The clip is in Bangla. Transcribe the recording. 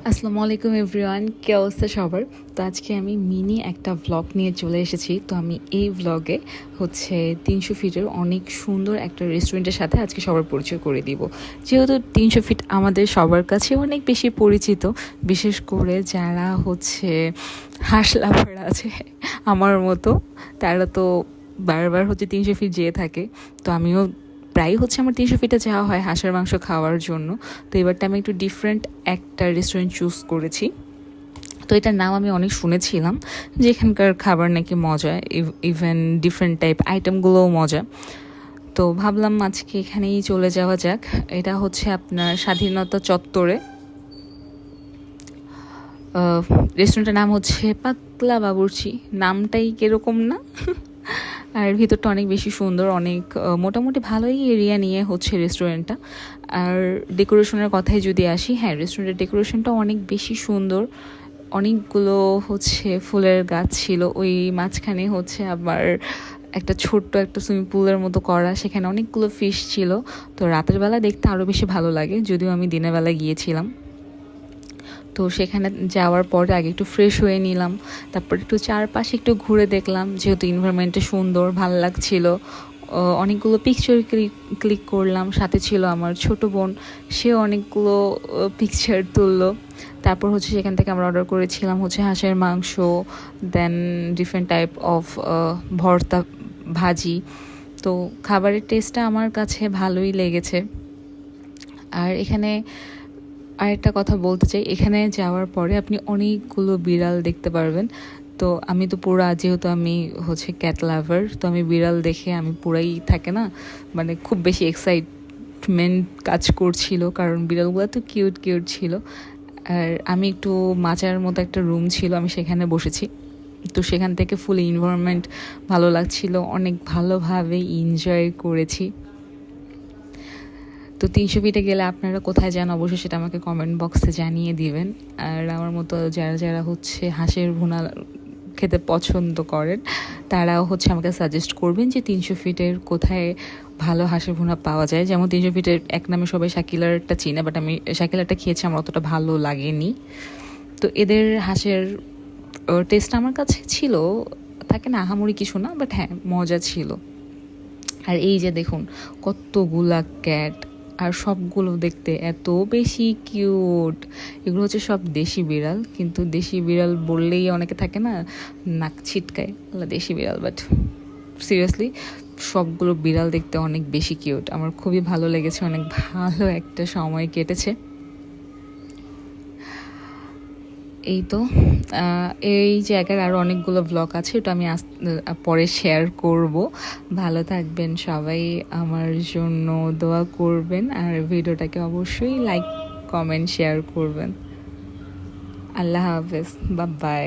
আসসালামু আলাইকুম এভরিওয়ান, কি অবস্থা সবার? তো আজকে আমি মিনি একটা ভ্লগ নিয়ে চলে এসেছি। তো আমি এই ভ্লগে 300 ফিটের অনেক সুন্দর একটা রেস্টুরেন্টের সাথে আজকে সবার পরিচয় করে দিব। যেহেতু 300 ফিট আমাদের সবার কাছে অনেক বেশি পরিচিত, বিশেষ করে যারা হাঁস লাভার আছে আমার মতো, তারা তো বারবার 300 ফিট যেয়ে থাকে। তো আমিও প্রায় আমার 300 ফিটে যাওয়া হয় হাঁসের মাংস খাওয়ার জন্য। তো এবারটা আমি একটু ডিফারেন্ট একটা রেস্টুরেন্ট চুজ করেছি। তো এটার নাম আমি অনেক শুনেছিলাম যে এখানকার খাবার নাকি মজা, ইভেন ডিফারেন্ট টাইপ আইটেমগুলোও মজা। তো ভাবলাম আজকে এখানেই চলে যাওয়া যাক। এটা আপনার স্বাধীনতা চত্বরে। রেস্টুরেন্টের নাম পাতলা বাবুর্চি। নামটাই কিরকম না? আর ভিতরটা অনেক বেশি সুন্দর, অনেক মোটামুটি ভালোই এরিয়া নিয়ে রেস্টুরেন্টটা। আর ডেকোরেশনের কথায় যদি আসি, হ্যাঁ, রেস্টুরেন্টের ডেকোরেশনটা অনেক বেশি সুন্দর। অনেকগুলো ফুলের গাছ ছিল, ওই মাঝখানে আবার একটা ছোট্ট একটা সুইমিং পুলের মতো করা, সেখানে অনেকগুলো ফিশ ছিল। তো রাতের বেলা দেখতে আরও বেশি ভালো লাগে, যদিও আমি দিনের বেলা গিয়েছিলাম। তো সেখানে যাওয়ার পরে আগে একটু ফ্রেশ হয়ে নিলাম, তারপর একটু চারপাশে একটু ঘুরে দেখলাম, যেহেতু এনভায়রনমেন্টটা সুন্দর, ভালো লাগছিল। অনেকগুলো পিকচার ক্লিক করলাম। সাথে ছিল আমার ছোট বোন, সে অনেকগুলো পিকচার তুললো। তারপর সেখান থেকে আমরা অর্ডার করেছিলাম হাঁসের মাংস, দেন ডিফারেন্ট টাইপ অফ ভর্তা, ভাজি। তো খাবারের টেস্টটা আমার কাছে ভালোই লেগেছে। আর এখানে আরেকটা কথা বলতে চাই, এখানে যাওয়ার পরে আপনি অনেকগুলো বিড়াল দেখতে পারবেন। তো আমি তো যেহেতু আমি ক্যাট লাভার, তো আমি বিড়াল দেখে আমি পুরাই থাকে না, মানে খুব বেশি এক্সাইটমেন্ট কাজ করছিল, কারণ বিড়ালগুলো তো কিউট কিউট ছিল। আর আমি একটু মাচার মতো একটা রুম ছিল, আমি সেখানে বসেছি। তো সেখান থেকে ফুল এনভায়রনমেন্ট ভালো লাগছিল, অনেক ভালোভাবে এনজয় করেছি। তো 300 ফিটে গেলে আপনারা কোথায় যান অবশ্যই সেটা আমাকে কমেন্ট বক্সে জানিয়ে দিবেন। আর আমার মতো যারা যারা হাঁসের ভুনা খেতে পছন্দ করেন, তারাও আমাকে সাজেস্ট করবেন যে 300 ফিটের কোথায় ভালো হাঁসের ভুনা পাওয়া যায়। যেমন 300 ফিটের এক নামে সবাই শাকিলারটা চিনে, বাট আমি শাকিলারটা খেয়েছি, আমার অতটা ভালো লাগেনি। তো এদের হাঁসের টেস্ট আমার কাছে ছিল, থাকে না আহামরি কিছু না, বাট হ্যাঁ, মজা ছিল। আর এই যে দেখুন কতগুলা ক্যাট, আর সবগুলো দেখতে এত বেশি কিউট। এগুলো সব দেশি বিড়াল, কিন্তু দেশি বিড়াল বললেই অনেকে থাকে না নাক ছিটকায়, দেশি বিড়াল, বাট সিরিয়াসলি সবগুলো বিড়াল দেখতে অনেক বেশি কিউট। আমার খুবই ভালো লেগেছে, অনেক ভালো একটা সময় কেটেছে। এই তো এই জায়গার আরও অনেকগুলো ব্লগ আছে, ওটা আমি পরে শেয়ার করব। ভালো থাকবেন সবাই, আমার জন্য দোয়া করবেন, আর ভিডিওটাকে অবশ্যই লাইক, কমেন্ট, শেয়ার করবেন। আল্লাহ হাফেজ, বাই বাই।